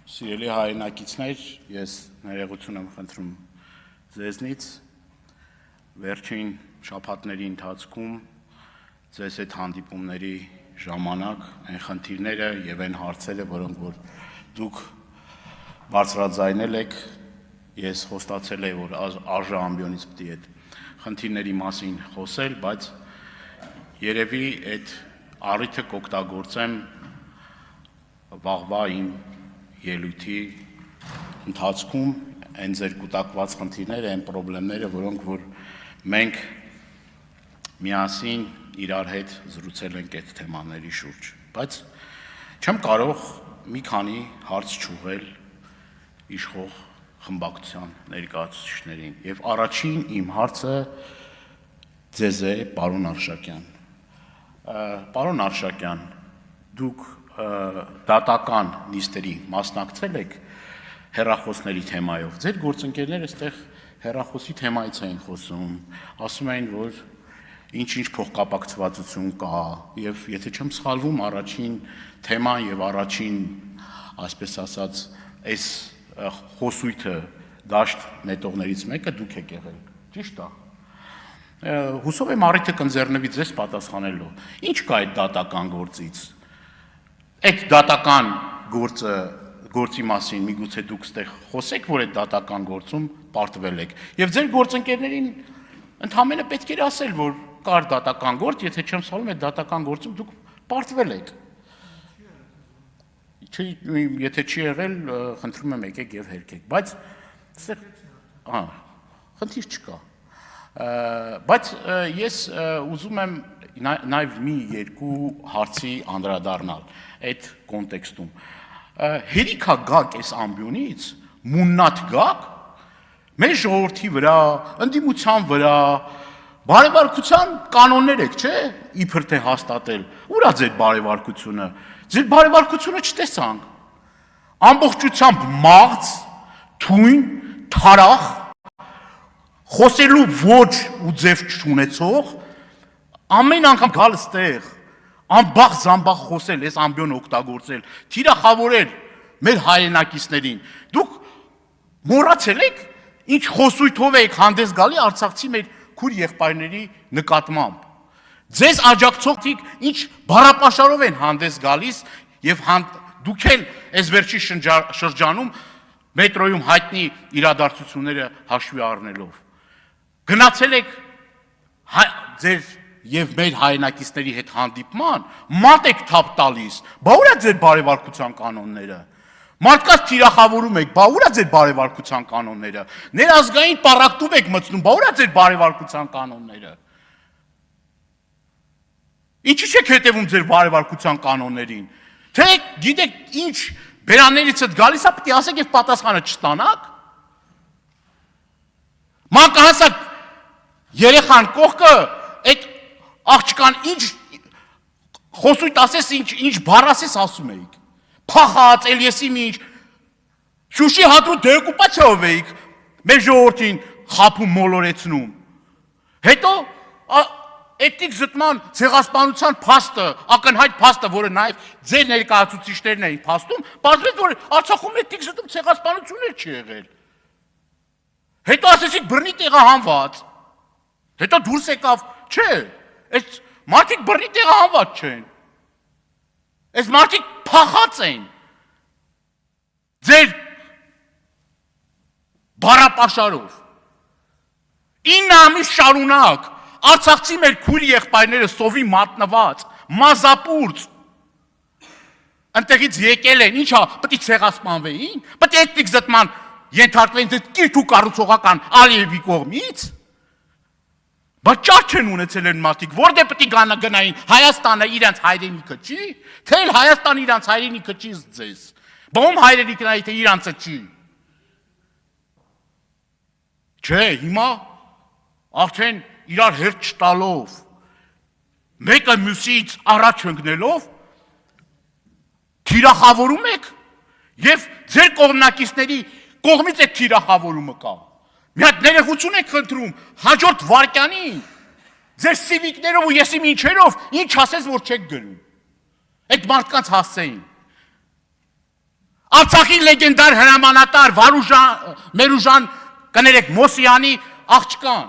Սիրելի հայրենակիցներ, ես ներողություն եմ խնդրում ձեզնից, վերջին շաբաթների ընթացքում ձեզ հետ հանդիպումների ժամանակ այն խնդիրները եւ այն հարցերը, որոնք որ դուք բարձրաձայնել եք, ես խոստացել եմ, որ արժե ամբիոնից պիտի այդ խնդիրների մասին խոսել, բայց երևի այդ առիթը կօգտագործեմ վաղվա իմ ելույթի ընթացքում այն ձեր կուտակված խնդիրները, այն խնդիրները, որոնք որ մենք միասին իրար հետ զրուցել ենք այդ թեմաների շուրջ, բայց չեմ կարող մի քանի հարց չուղղել իշխող խմբակցության ներկայացուցիչներին եւ առաջին իմ հարցը ձեզ է, պարոն Արշակյան։ Պարոն Արշակյան, դուք դատական նիստերի մասնակցել եք հեռախոսների թեմայով։ Ձեր գործընկերները այստեղ հեռախոսի թեմայից էին խոսում, ասում էին, որ ինչ-ինչ փոխկապակցվածություն կա, եւ եթե չեմ սխալվում, առաջին թեման եւ առաջին, այսպես ասած, այս խոսույթը դաշտ նետողներից մեկը դուք եք եղել։ Ճիշտ է։ Հուսով եմ առիթը կընձեռնվի ձեզ պատասխանելու։ Ինչ կա այդ դատական գործից։ Այդ դատական գործի մասին միգուցե դուք ստեղ խոսեք, որ այդ դատական գործում պարտվել եք։ Եվ ձեր գործընկերներին ընդհանրապես պետք է ասել, որ կար դատական գործ, եթե չեմ սխալվում, այդ դատական գործում դուք պարտվել եք։ Եթե չի եղել, խնդրում եմ եկեք եւ հերքեք, բայց այստեղ խնդիր չկա։ Բայց ես ուզում եմ նաև մի երկու հարցի անդրադառնալ այդ կոնտեքստում։ Հերիքա գաք այս ամբիոնից, մուննատ գաք, մեր ժողովրդի վրա, ընդդիմության վրա, բարևարկության կանոններ եք, չէ՞, իբր թե հաստատել։ Ուր է ձեր բարևարկությունը։ Ձեր բարևարկությունը չտեսանք։ Ամբողջությամբ մաղձ, թույն, թարախ, խոսելու ոչ ու ձև չունեցող, ամեն անգամ գալ ստեղ, անբախ զամբախ խոսել, այս ամբիոն օգտագործել, թիրախավորել մեր հայրենակիցներին։ Դուք մոռացել եք, ինչ խոսույթով եք հանդես գալի արցախցի մեր քուր եղբայրների նկատմամբ։ Ձեզ աջակցողք ինչ բառապաշարով են հանդես գալիս եւ դուք էլ այս վերջի շրջանում մետրոյում հայտնի իրադարձությունները հաշվի առնելով գնացել եք ձեր եւ մեր հայրենակիցների հետ հանդիպման, մատ եք թափ տալիս, բա ուր է ձեր բարևարկության կանոնները։ Մարդկանց թիրախավորում եք, բա ուր է ձեր բարևարկության կանոնները։ Ներազգային պառակտում եք մտցնում, բա ուր է ձեր բարևարկության կանոնները։ Ինչի՞ չեք հետևում ձեր բարևարկության կանոններին։ Թե գիտեք ինչ բերաններիցդ գալիս է, պետք է ասեք եւ պատասխանը չստանաք։ Մանկահասակ երեխան կողքը այդ աղջկան ինչ խոսույթ ասես, ինչ բառ ասես ասում էիք։ Փախած, Էլիեսի ինչ Շուշի հատու դեօկուպացիայով էիք մեր ժողովրդին խափում մոլորեցնում։ Հետո էթիկ զտման ցեղասպանության փաստը, ակնհայտ փաստը, որը նաև ձեր ներկայացուցիչներն էին փաստում, բացվեց, որ Արցախում էթիկ զտում ցեղասպանություններ չի եղել։ Հետո ասեցիք բռնի տեղահանված։ Հետո դուրս եկավ, չէ, այս մարդիկ բռնի տեղահանված չեն։ Այս մարդիկ փախած են։ Ձեր բառապաշարով։ 9 ամիս շարունակ Արցախցի մեր քույր եղբայրները սովի մատնված, մազապուրց ընտեղից եկել են, ինչա, պետք է ցեղասպանվեին, պետք է էթնիկ զտման ենթարկվեին ձեր կիրթ ու կառուցողական Ալիևի կողմից։ Բայց ճար չեն ունեցել են մարդիկ, որտե պետք է գնային Հայաստանը իրենց հայրենիքը չի, թե էլ Հայաստանը իրենց հայրենիքը չի ձեզ։ Բոմ հայրենիքն է, թե իրանցը չի։ Չէ, հիմա արդեն իրար հերթ չտալով, մեկը մյուսից առաջ ընկնելով, թիրախավորում եք եւ ձեր կողմնակիցների կողմից այդ թիրախավորումը կա։ Մի հատ ներողություն եք խնդրում, հաջորդ վարքյանին ձեր սիվիկներով ու եսի ինչերով ինչ ասես, որ չեք գրում։ Այդ մարդկանց հասցեին։ Արցախի լեգենդար հրամանատար Մերուժան կներեք Մոսյանի աղջկան,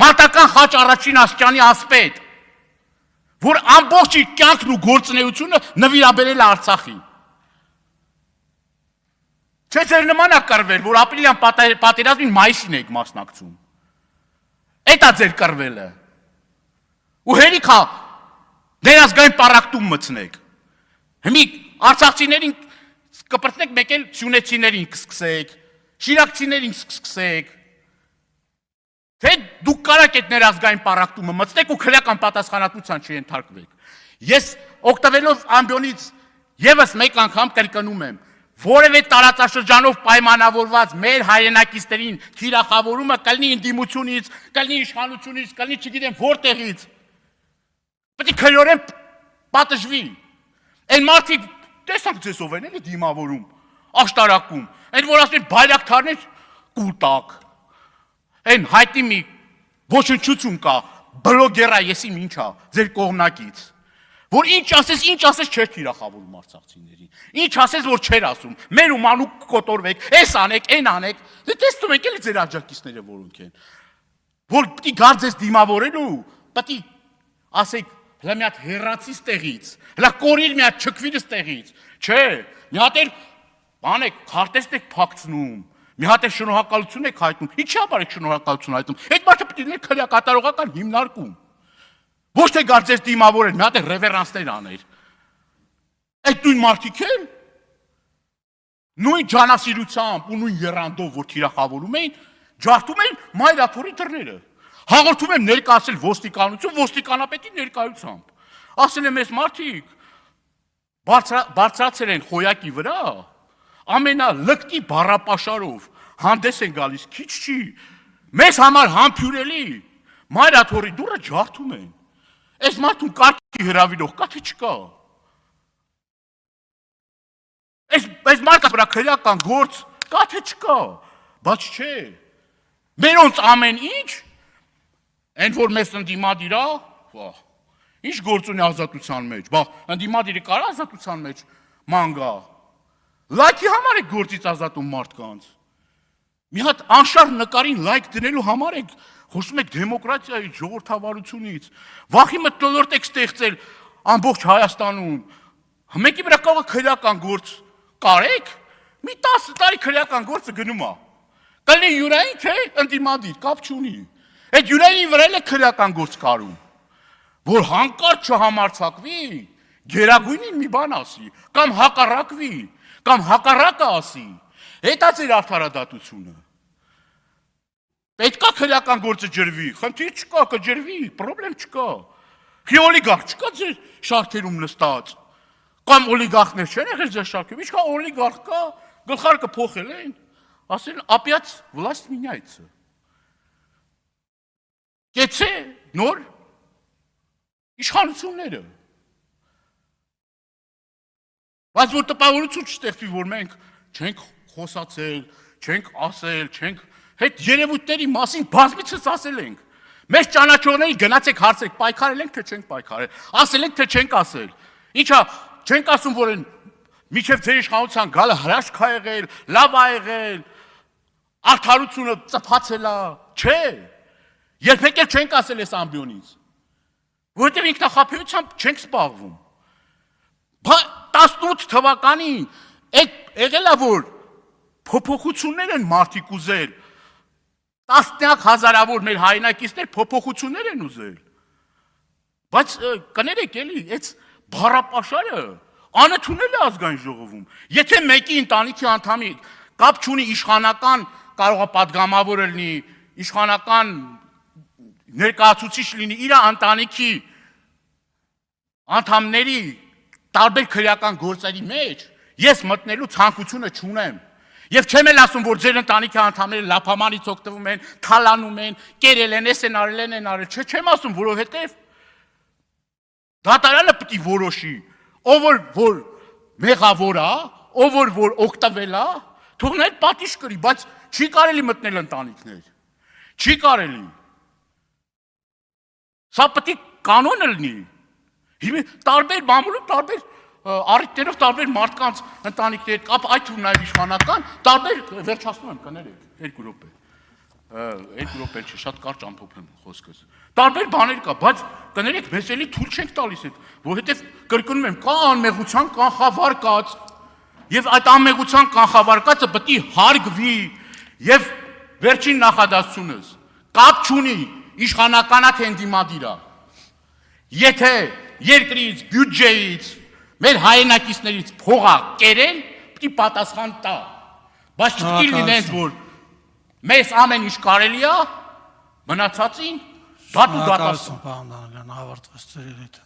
մարտական խաչ առաջին աստիճանի ասպետ, որ ամբողջ իր կյանքն ու գործունեությունը նվիրաբերել է Արցախին։ Չէ, ձեր նման է կռվել, որ ապրիլյան պատերազմին մայիսին եք մասնակցում։ Էդ է ձեր կռվելը։ Ու հերիք է ներազգային պառակտում մտցնեք։ Հիմի արցախցիներին կպրտնեք, մեկ էլ սյունեցիներին կսկսեք, շիրակցիներին կսկսեք, թե դուք կարաք այդ ներազգային պառակտումը մտցնեք ու քրեական պատասխանատվության չենթարկվեք։ Ես օգտվելով ամբիոնից եւս մեկ անգամ կրկնում եմ, որևէ տարածաշրջանով պայմանավորված մեր հայրենակիցներին թիրախավորումը կլինի ընդդիմությունից, կլինի իշխանությունից, կլինի չգիտեմ որտեղից, պետք է քրեորեն պատժվի։ Այն մարդիկ տեսանք ձեզ ով են էլի դիմավորում, աշտարակում, այն որ ասեն բայրակթարներ կուտակ, այն հայտնի մի ոչնչություն կա, բլոգերա եսի ինչա, ձեր կողմնակից, որ ինչ ասես չէր թիրախավորում արցախցիներին, ինչ ասես որ չէր ասում, մեր ու մանուկ կոտորվեք, այս անեք, այն անեք, դե տեսնում եք էլի ձեր աջակիցները որոնք են, որ պիտի գար ձեզ դիմավորելու, պիտի ասեք հլա մի հատ հեռացից տեղից, հլա կորիր մի հատ չքվիրս տեղից, չէ, մի հատ էլ բանեք, քարտեզն եք փակցնում, մի հատ էլ շնորհակալություն եք հայտնում, ինչի համար եք շնորհակալություն հայտնում, այդ մարդը պիտի լինի քրեակատարողական հիմնարկում, ոչ թե գար ձեզ դիմավորել, մի հատ էլ ռևերանսներ աներ, այդ նույն մարդիկ են, նույն ջանասիրությամբ ու նույն եռանդով, որ թիրախավորում էին, ջարդում էին մայրաթորի դռները, հաղորդում եմ ներկայացել ոստիկանություն, ոստիկանապետի ներկայությամբ, ասել եմ այս մարդիկ, բարձրացել են խոյակի վրա, ամենալկտի բառապաշարով հանդես են գալիս, քիչ չի, մեզ համար համբյուրելի, մայրաթորի դուռը ջարդում են, այս մարդուն կարգի հրավիրող կա թե չկա, այս մարդը վրա քրեական գործ կա թե չկա, բայց չէ, մերոնց ամեն ինչ, այն որ մեզ ընդդիմադիր է, ինչ գործ ունի ազատության մեջ, ընդդիմադիրը կարա ազատության մեջ ման գա, լայքի համար եք գործից ազատում մարդկանց, մի հատ անշարժ նկարին լայք դնելու համար եք, խոսում եք դեմոկրատիայից, ժողովրդավարությունից, վախի մթնոլորտ եք ստեղծել ամբողջ Հայաստանում, մեկի վրա կարող է քրեական գործ կարեք, մի 10 տարի քրեական գործը գնում է, կլինի յուրային թե ընդդիմադիր, կապ չունի, այդ յուրային վրա էլ է քրեական գործ կարում, որ հանկարծ չհամարձակվի, գերագույնին մի բան ասի, կամ հակառակվի, կամ հակառակը ասի, հետա ձեր արդարադատությունը, պետք է քրեական գործը ջրվի, խնդիր չկա, կջրվի, պրոբլեմ չկա, խի օլիգարխ չկա ձեր շարքերում նստած, կամ օլիգարխներ չեն եղել ձեր շարքերում, ինչքա օլիգարխ կա, գլխարկը փոխել են, ասել ապյաց վլաստ մինյայցը, կեցե նոր իշխանությունները, բայց որ տպավորություն չստեղծվի, որ մենք չենք խոսացել, չենք ասել, չենք հետ երևույթների մասին բազմիցս ասել ենք, մեզ ճանաչողների գնացեք հարցեք, պայքարել ենք, թե չենք պայքարել, ասել ենք, թե չենք ասել, ինչա, չենք ասում, որ են միջև ձեր իշխանության գալը հրաշք է եղել, լավ է եղել, արդարությունը ծփացել է, չէ, երբեք էլ չենք ասել այս ամբիոնից, որովհետև ինքնախաբեությամբ չենք զբաղվում, 18 թվականին եղել է, որ փոփոխություններ են մարդիկ ուզել, տասնյակ հազարավոր մեր հայրենակիցներ փոփոխություններ են ուզել, բայց կներեք էլի, այդ բառապաշարը անընդունել է ազգային ժողովում, եթե մեկի ընտանիքի անդամի կապ չունի իշխանական կարող է պատգամավորը լինի, իշխանական ներկայացուցիչ լինի իր ընտանիքի անդամների տարբեր քրեական գործերի մեջ, ես մտնելու ցանկությունը չունեմ, և չեմ էլ ասում, որ ձեր ընտանիքի անդամները լափամանից օգտվում են, թալանում են, կերել են, ես են արել, չեմ ասում, որովհետև դատարանը պիտի որոշի, ով որ մեղավոր է, ով որ օգտվել է, թողնել պատիժ կրի, բայց չի կարելի մտնել ընտանիքներ, չի կարելի, սա պիտի կանոնը լինի, տարբեր մամուլում տարբեր առիթներով տարբեր մարդկանց ընտանիքների հետ կապ, այդ թվում նաև իշխանական, տարբեր վերջացնում եմ, կներեք, 2 րոպե։ 2 րոպե չէ, շատ կարճ ամփոփեմ խոսքս։ Տարբեր բաներ կա, բայց կներեք, մեզ էլի թույլ չենք տալիս այդ, որովհետև կրկնում եմ, կա անմեղության կանխավարկած, եւ այդ անմեղության կանխավարկածը պետք է հարգվի, եւ վերջին նախադասությունս կապ չունի իշխանականա թե ընդդիմադիրա։ Եթե երկրից, բյուջեից, մեր հայրենակիցներից փողա կերեն, պետք է պատասխան տա։ Բայց չպետք է լինեն, որ մեզ ամեն ինչ կարելի է, մնացածին բաց ու դատաստան։ Պարոն Դանիելյան, ավարտվեց ծերերը։